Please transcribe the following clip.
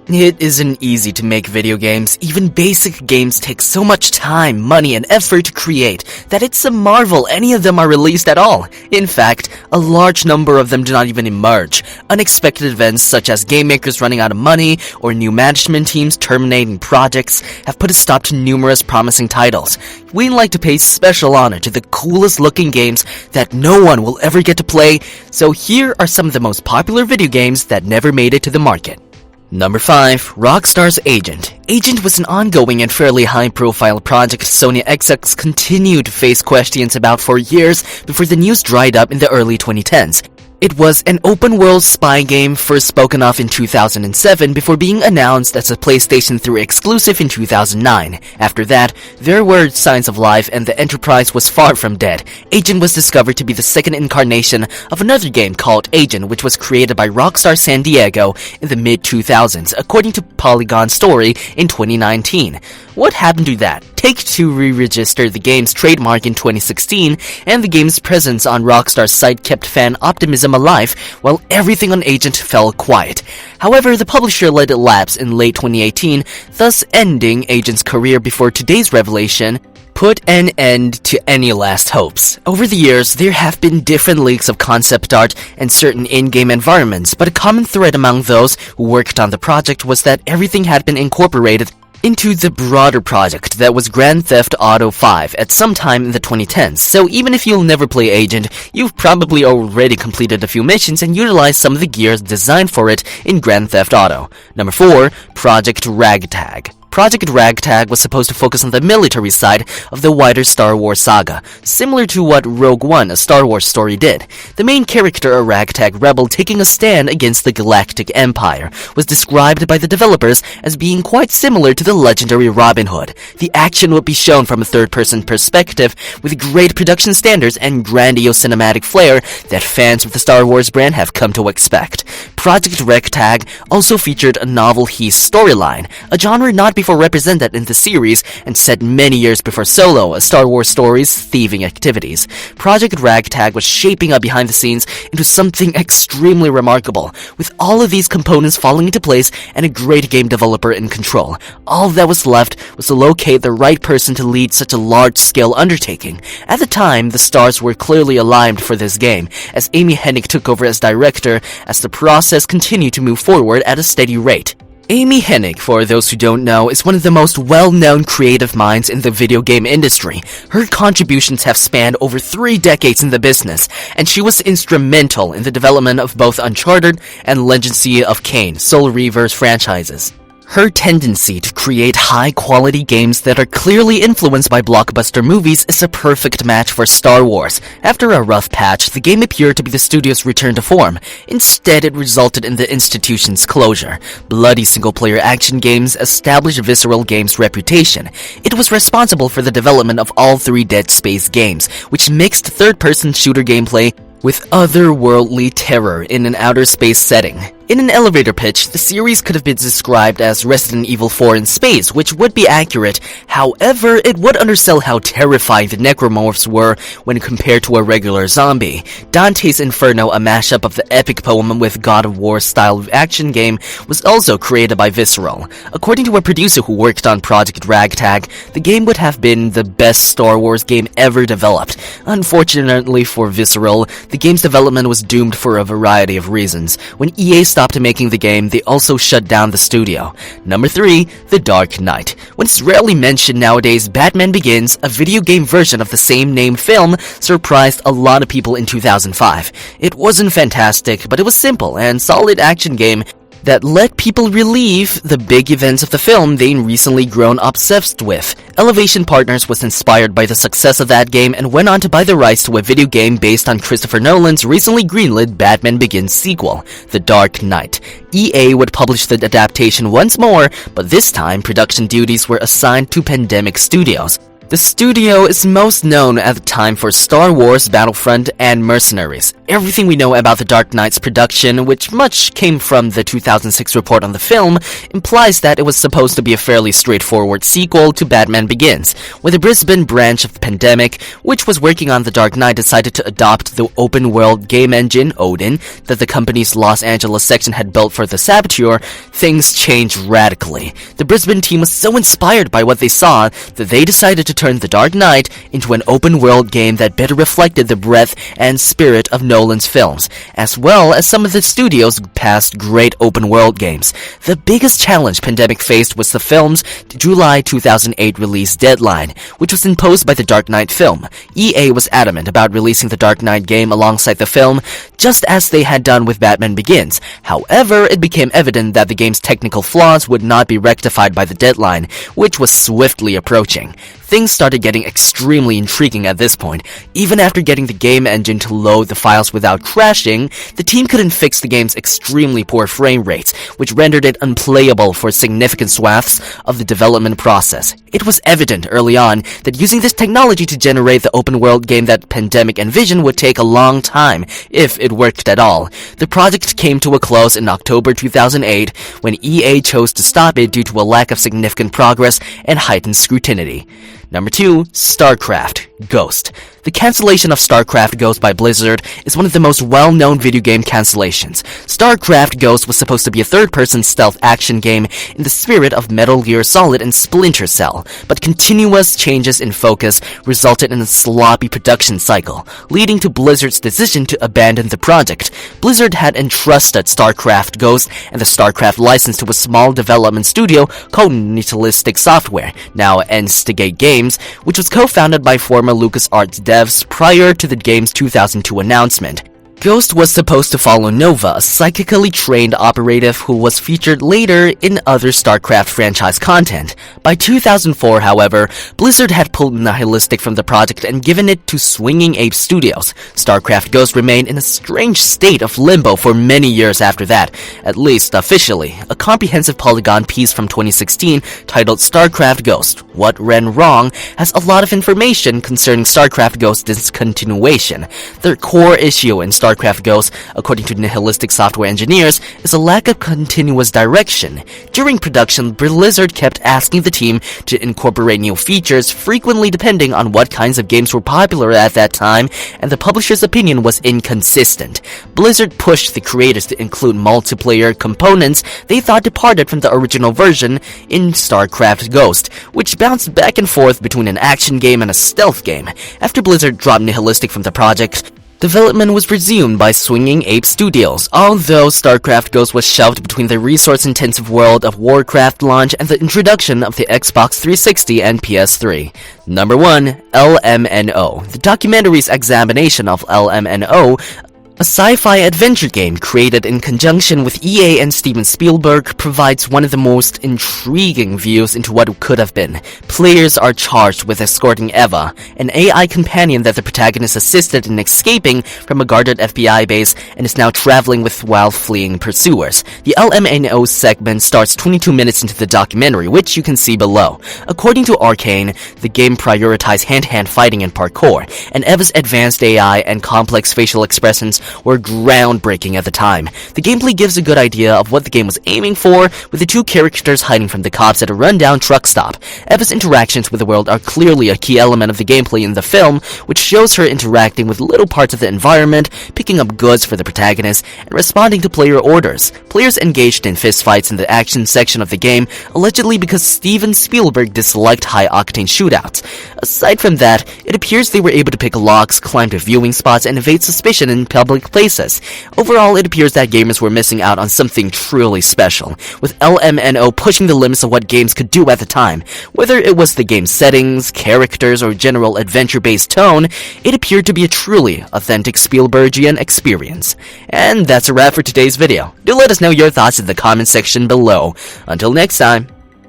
It isn't easy to make video games. Even basic games take so much time, money, and effort to create that it's a marvel any of them are released at all. In fact, a large number of them do not even emerge. Unexpected events such as game makers running out of money or new management teams terminating projects have put a stop to numerous promising titles. We'd like to pay special honor to the coolest looking games that no one will ever get to play, so here are some of the most popular video games that never made it to the market. Number 5. Rockstar's Agent. Agent was an ongoing and fairly high-profile project Sony XX continued to face questions about for years before the news dried up in the early 2010s. It was an open-world spy game first spoken of in 2007 before being announced as a PlayStation 3 exclusive in 2009. After that, there were signs of life and the enterprise was far from dead. Agent was discovered to be the second incarnation of another game called Agent, which was created by Rockstar San Diego in the mid-2000s, according to Polygon Story in 2019. What happened to that? Take-Two re-registered the game's trademark in 2016, and the game's presence on Rockstar's site kept fan optimism alive, while everything on Agent fell quiet. However, the publisher let it lapse in late 2018, thus ending Agent's career before today's revelation put an end to any last hopes. Over the years, there have been different leaks of concept art and certain in-game environments, but a common thread among those who worked on the project was that everything had been incorporated into the broader project that was Grand Theft Auto 5 at some time in the 2010s, so even if you'll never play Agent, you've probably already completed a few missions and utilized some of the gears designed for it in Grand Theft Auto. Number 4. Project Ragtag. Project Ragtag was supposed to focus on the military side of the wider Star Wars saga, similar to what Rogue One, a Star Wars story, did. The main character, a ragtag rebel taking a stand against the Galactic Empire, was described by the developers as being quite similar to the legendary Robin Hood. The action would be shown from a third-person perspective, with great production standards and grandiose cinematic flair that fans of the Star Wars brand have come to expect. Project Ragtag also featured a novel heist storyline, a genre not before represented in the series and set many years before Solo, a Star Wars story's thieving activities. Project Ragtag was shaping up behind the scenes into something extremely remarkable, with all of these components falling into place and a great game developer in control. All that was left was to locate the right person to lead such a large-scale undertaking. At the time, the stars were clearly aligned for this game, as Amy Hennig took over as director as the process continued to move forward at a steady rate. Amy Hennig, for those who don't know, is one of the most well-known creative minds in the video game industry. Her contributions have spanned over 3 decades in the business, and she was instrumental in the development of both Uncharted and Legacy of Kain, Soul Reaver's franchises. Her tendency to create high-quality games that are clearly influenced by blockbuster movies is a perfect match for Star Wars. After a rough patch, the game appeared to be the studio's return to form. Instead, it resulted in the institution's closure. Bloody single-player action games established Visceral Games' reputation. It was responsible for the development of all 3 Dead Space games, which mixed third-person shooter gameplay with otherworldly terror in an outer space setting. In an elevator pitch, the series could have been described as Resident Evil 4 in space, which would be accurate. However, it would undersell how terrifying the necromorphs were when compared to a regular zombie. Dante's Inferno, a mashup of the epic poem with God of War style action game, was also created by Visceral. According to a producer who worked on Project Ragtag, the game would have been the best Star Wars game ever developed. Unfortunately for Visceral, the game's development was doomed for a variety of reasons. When EA stopped making the game, they also shut down the studio. Number 3. The Dark Knight. When it's rarely mentioned nowadays, Batman Begins, a video game version of the same name film, surprised a lot of people in 2005. It wasn't fantastic, but it was simple and solid action game that let people relive the big events of the film they'd recently grown obsessed with. Elevation Partners was inspired by the success of that game and went on to buy the rights to a video game based on Christopher Nolan's recently greenlit Batman Begins sequel, The Dark Knight. EA would publish the adaptation once more, but this time production duties were assigned to Pandemic Studios. The studio is most known at the time for Star Wars Battlefront and Mercenaries. Everything we know about The Dark Knight's production, which much came from the 2006 report on the film, implies that it was supposed to be a fairly straightforward sequel to Batman Begins, where the Brisbane branch of Pandemic, which was working on The Dark Knight, decided to adopt the open-world game engine, Odin, that the company's Los Angeles section had built for The Saboteur. Things changed radically. The Brisbane team was so inspired by what they saw that they decided to turn The Dark Knight into an open-world game that better reflected the breadth and spirit of Nolan's films, as well as some of the studio's past great open-world games. The biggest challenge Pandemic faced was the film's July 2008 release deadline, which was imposed by the Dark Knight film. EA was adamant about releasing the Dark Knight game alongside the film, just as they had done with Batman Begins. However, it became evident that the game's technical flaws would not be rectified by the deadline, which was swiftly approaching. Things started getting extremely intriguing at this point. Even after getting the game engine to load the files without crashing, the team couldn't fix the game's extremely poor frame rates, which rendered it unplayable for significant swaths of the development process. It was evident early on that using this technology to generate the open-world game that Pandemic envisioned would take a long time, if it worked at all. The project came to a close in October 2008, when EA chose to stop it due to a lack of significant progress and heightened scrutiny. Number 2, StarCraft Ghost. The cancellation of StarCraft Ghost by Blizzard is one of the most well-known video game cancellations. StarCraft Ghost was supposed to be a third-person stealth action game in the spirit of Metal Gear Solid and Splinter Cell, but continuous changes in focus resulted in a sloppy production cycle, leading to Blizzard's decision to abandon the project. Blizzard had entrusted StarCraft Ghost and the StarCraft license to a small development studio called Nihilistic Software, now Instigate Games, which was co-founded by former LucasArts devs prior to the game's 2002 announcement. Ghost was supposed to follow Nova, a psychically trained operative who was featured later in other StarCraft franchise content. By 2004, however, Blizzard had pulled Nihilistic from the project and given it to Swinging Ape Studios. StarCraft Ghost remained in a strange state of limbo for many years after that, at least officially. A comprehensive Polygon piece from 2016 titled StarCraft Ghost: What Went Wrong has a lot of information concerning StarCraft Ghost's discontinuation. The core issue in StarCraft Ghost, according to Nihilistic Software engineers, is a lack of continuous direction. During production, Blizzard kept asking the team to incorporate new features, frequently depending on what kinds of games were popular at that time, and the publisher's opinion was inconsistent. Blizzard pushed the creators to include multiplayer components they thought departed from the original version in StarCraft Ghost, which bounced back and forth between an action game and a stealth game. After Blizzard dropped Nihilistic from the project, development was resumed by Swinging Ape Studios, although StarCraft Ghost was shelved between the resource-intensive World of Warcraft launch and the introduction of the Xbox 360 and PS3. Number 1, LMNO. The documentary's examination of LMNO, a sci-fi adventure game created in conjunction with EA and Steven Spielberg, provides one of the most intriguing views into what could have been. Players are charged with escorting Eva, an AI companion that the protagonist assisted in escaping from a guarded FBI base and is now traveling with while fleeing pursuers. The LMNO segment starts 22 minutes into the documentary, which you can see below. According to Arcane, the game prioritized hand-to-hand fighting and parkour, and Eva's advanced AI and complex facial expressions were groundbreaking at the time. The gameplay gives a good idea of what the game was aiming for, with the two characters hiding from the cops at a rundown truck stop. Eva's interactions with the world are clearly a key element of the gameplay in the film, which shows her interacting with little parts of the environment, picking up goods for the protagonist, and responding to player orders. Players engaged in fistfights in the action section of the game, allegedly because Steven Spielberg disliked high-octane shootouts. Aside from that, it appears they were able to pick locks, climb to viewing spots, and evade suspicion in public places. Overall, it appears that gamers were missing out on something truly special, with LMNO pushing the limits of what games could do at the time. Whether it was the game's settings, characters, or general adventure-based tone, it appeared to be a truly authentic Spielbergian experience. And that's a wrap for today's video. Do let us know your thoughts in the comment section below. Until next time.